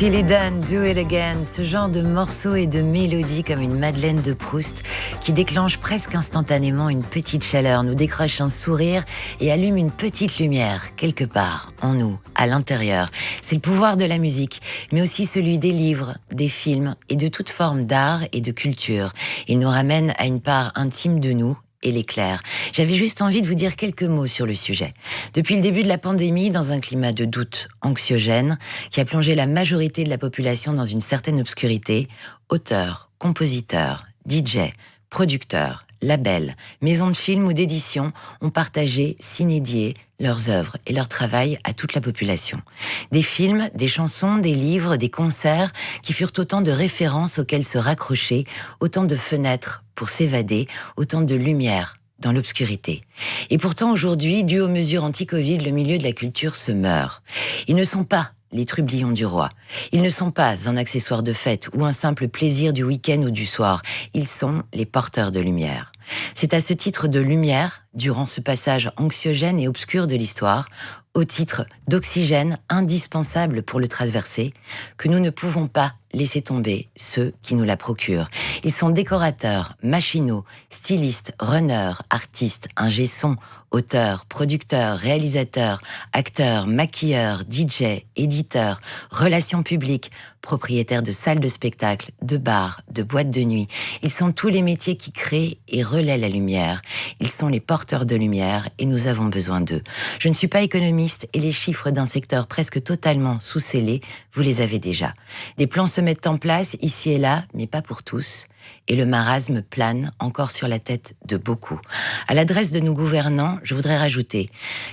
Till It Done, Do It Again, ce genre de morceaux et de mélodies comme une Madeleine de Proust qui déclenche presque instantanément une petite chaleur, nous décroche un sourire et allume une petite lumière quelque part en nous, à l'intérieur. C'est le pouvoir de la musique, mais aussi celui des livres, des films et de toute forme d'art et de culture. Il nous ramène à une part intime de nous et l'éclair. J'avais juste envie de vous dire quelques mots sur le sujet. Depuis le début de la pandémie, dans un climat de doute anxiogène qui a plongé la majorité de la population dans une certaine obscurité, auteurs, compositeurs, DJ, producteurs, labels, maisons de films ou d'édition ont partagé, s'inédié, leurs œuvres et leur travail à toute la population. Des films, des chansons, des livres, des concerts qui furent autant de références auxquelles se raccrocher, autant de fenêtres pour s'évader, autant de lumière dans l'obscurité. Et pourtant aujourd'hui, dû aux mesures anti-Covid, le milieu de la culture se meurt. Ils ne sont pas les trublions du roi. Ils ne sont pas un accessoire de fête ou un simple plaisir du week-end ou du soir. Ils sont les porteurs de lumière. C'est à ce titre de lumière, durant ce passage anxiogène et obscur de l'histoire, au titre d'oxygène indispensable pour le traverser, que nous ne pouvons pas laisser tomber ceux qui nous la procurent. Ils sont décorateurs, machinaux, stylistes, runners, artistes, ingé-son, auteurs, producteurs, réalisateurs, acteurs, maquilleurs, DJ, éditeurs, relations publiques, propriétaires de salles de spectacle, de bars, de boîtes de nuit. Ils sont tous les métiers qui créent et relaient la lumière. Ils sont les porteurs de lumière et nous avons besoin d'eux. Je ne suis pas économiste et les chiffres d'un secteur presque totalement sous-scellé, vous les avez déjà. Des plans se mettent en place ici et là, mais pas pour tous. Et le marasme plane encore sur la tête de beaucoup. À l'adresse de nos gouvernants, je voudrais rajouter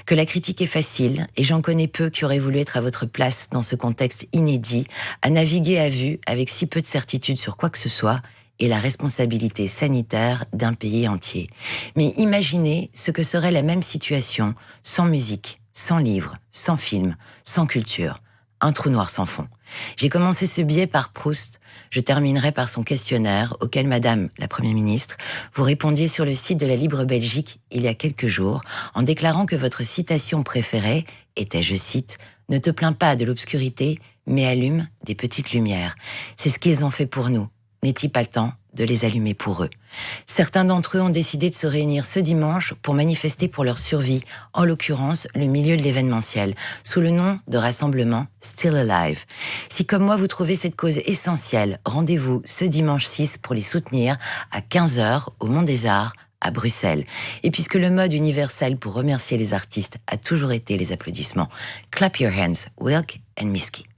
que la critique est facile et j'en connais peu qui auraient voulu être à votre place dans ce contexte inédit, à naviguer à vue avec si peu de certitude sur quoi que ce soit et la responsabilité sanitaire d'un pays entier. Mais imaginez ce que serait la même situation sans musique, sans livres, sans films, sans culture. Un trou noir sans fond. J'ai commencé ce billet par Proust. Je terminerai par son questionnaire auquel Madame la Première ministre, vous répondiez sur le site de la Libre Belgique il y a quelques jours en déclarant que votre citation préférée était, je cite, « Ne te plains pas de l'obscurité, mais allume des petites lumières ». C'est ce qu'ils ont fait pour nous. N'est-il pas temps de les allumer pour eux? Certains d'entre eux ont décidé de se réunir ce dimanche pour manifester pour leur survie, en l'occurrence le milieu de l'événementiel, sous le nom de rassemblement Still Alive. Si comme moi vous trouvez cette cause essentielle, rendez-vous ce dimanche 6 pour les soutenir à 15h au Mont des Arts à Bruxelles. Et puisque le mode universel pour remercier les artistes a toujours été les applaudissements, clap your hands, Wilk and Misky.